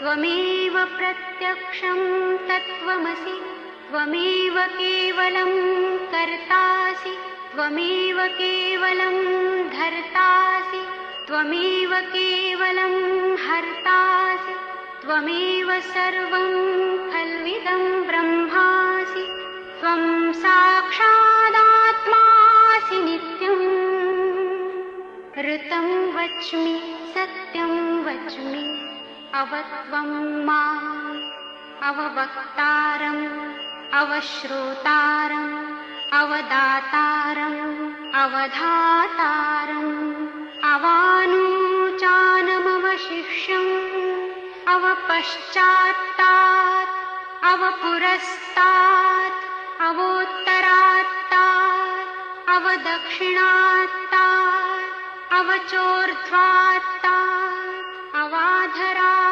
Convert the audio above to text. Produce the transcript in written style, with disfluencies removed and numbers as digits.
त्वमेव प्रत्यक्षं तत्त्वमसि त्वमेव केवलं कर्तासि त्वमेव केवलं धर्तासि त्वमेव केवलं हर्तासि त्वमेव सर्वं खल्विदं ब्रह्मासि त्वं साक्षादात्मासि नित्यम् ऋतं वच्मि सत्यं वच्मि अवत्वं माम् अववक्तारम् अवश्रोतारम् अवदातारम् अवधातारम् अवानूचानमवशिष्यम् अवपश्चात्तात् अवपुरस्तात् अवोत्तरात्तात् अवदक्षिणात्तात् अवचोर्ध्वात्तात् अवाधरात्